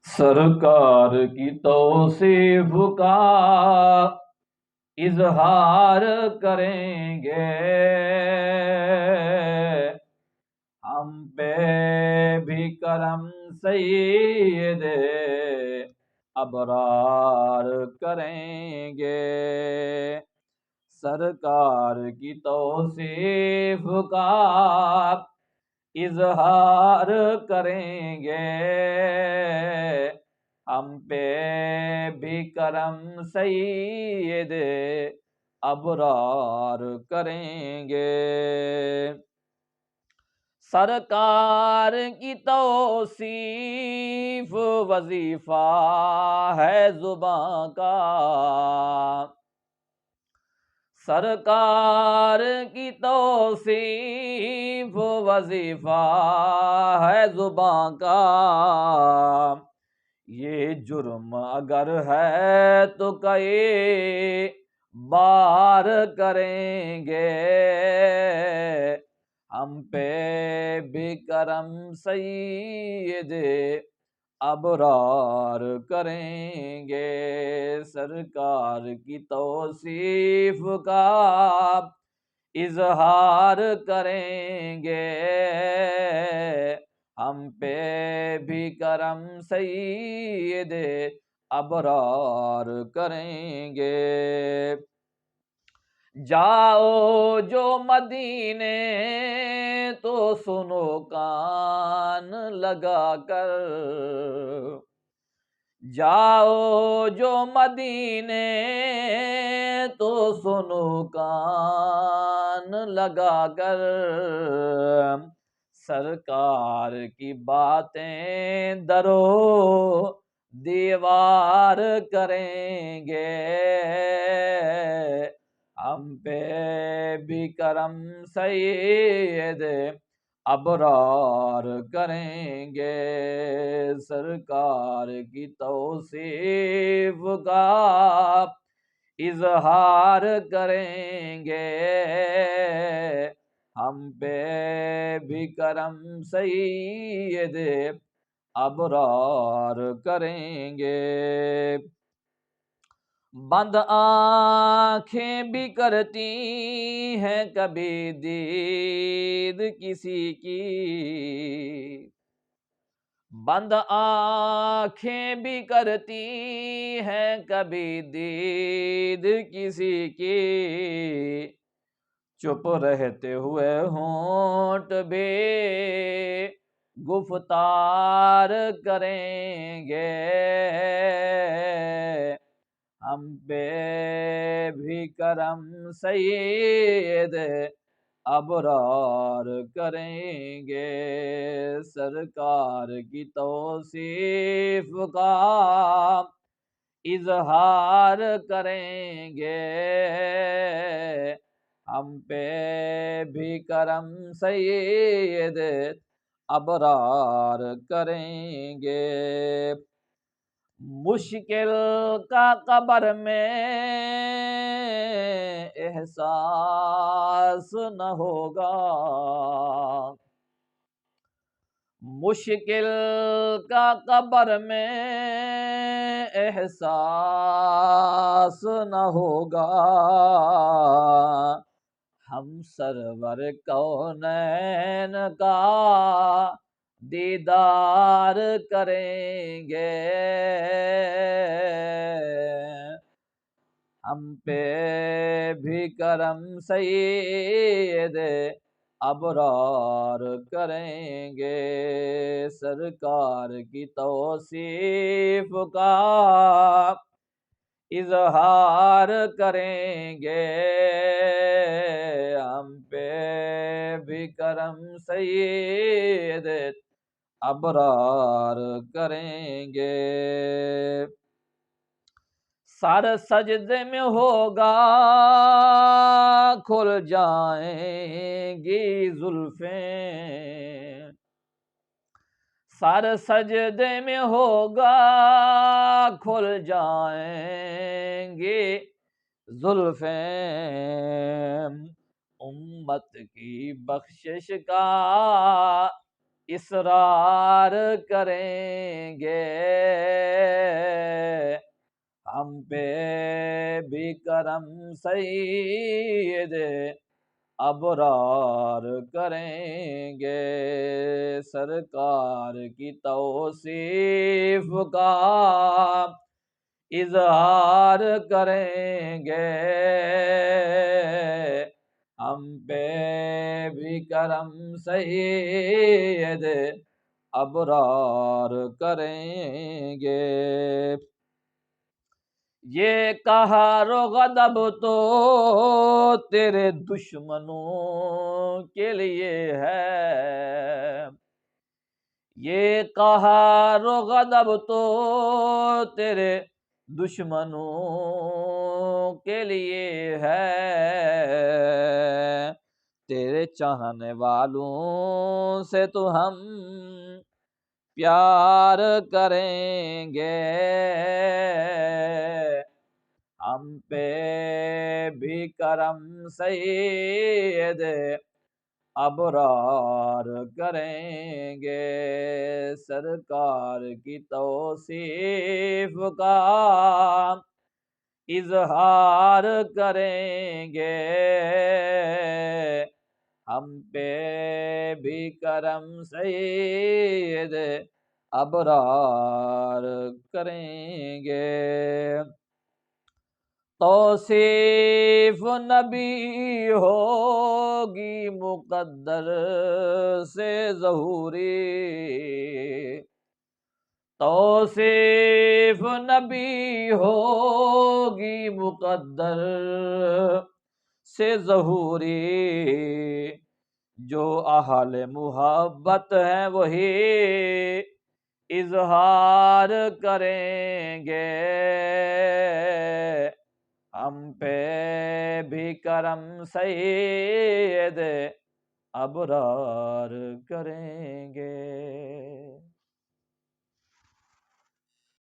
سرکار کی توصیف کا اظہار کریں گے، ہم پہ بھی کرم سید ابرار کریں گے۔ سرکار کی توصیف کا اظہار کریں گے، ہم پہ بھی کرم سید ابرار کریں گے۔ سرکار کی توصیف وظیفہ ہے زباں کا، سرکار کی توصیف وظیفہ ہے زباں کا، یہ جرم اگر ہے تو کئی بار کریں گے، ہم پہ بھی کرم سید ابرار کریں گے۔ سرکار کی توصیف کا اظہار کریں گے، ہم پہ بھی کرم سید ابرار کریں گے۔ جاؤ جو مدینے تو سنو کان لگا کر، جاؤ جو مدینے تو سنو کان لگا کر، سرکار کی باتیں درو دیوار کریں گے، ہم پہ بھی کرم سید ابرار کریں گے۔ سرکار کی توصیف کا اظہار کریں گے، ہم پہ بھی کرم سید ابرار کریں گے۔ بند آنکھیں بھی کرتی ہیں کبھی دید کسی کی، بند آنکھیں بھی کرتی ہیں کبھی دید کسی کی، چپ رہتے ہوئے ہونٹ بھی گفتار کریں گے، ہم پہ بھی کرم سید ابرار کریں گے۔ سرکار کی توصیف کا اظہار کریں گے، ہم پہ بھی کرم سید ابرار کریں گے۔ مشکل کا قبر میں احساس نہ ہوگا، مشکل کا قبر میں احساس نہ ہوگا، ہم سرور کونین کا دیدار کریں گے، ہم پہ بھی کرم سید ابرار کریں گے۔ سرکار کی توصیف کا اظہار کریں گے، ہم پہ بھی کرم سید ابرار کریں گے۔ سر سجدے میں ہوگا کھل جائیں گی زلفیں، سر سجدے میں ہوگا کھل جائیں گی زلفیں، امت کی بخشش کا اصرار کریں گے، ہم پہ بھی کرم سید ابرار کریں گے، سرکار کی توصیف کا اظہار کریں گے، ہم پہ بھی کرم سید ابرار کریں گے۔ یہ قہر و غضب تو تیرے دشمنوں کے لیے ہے، یہ قہر و غضب تو تیرے دشمنوں کے لیے ہے، تیرے چاہنے والوں سے تو ہم پیار کریں گے، ہم پہ بھی کرم سید ابرار کریں گے، سرکار کی توصیف کا اظہار کریں گے، ہم پہ بھی کرم سید ابرار کریں گے۔ توصیف نبی ہوگی مقدر سے ظہوری، توصیف نبی ہوگی مقدر سے ظہوری، جو اہل محبت ہیں وہی اظہار کریں گے، ہم پہ بھی کرم سید ابرار کریں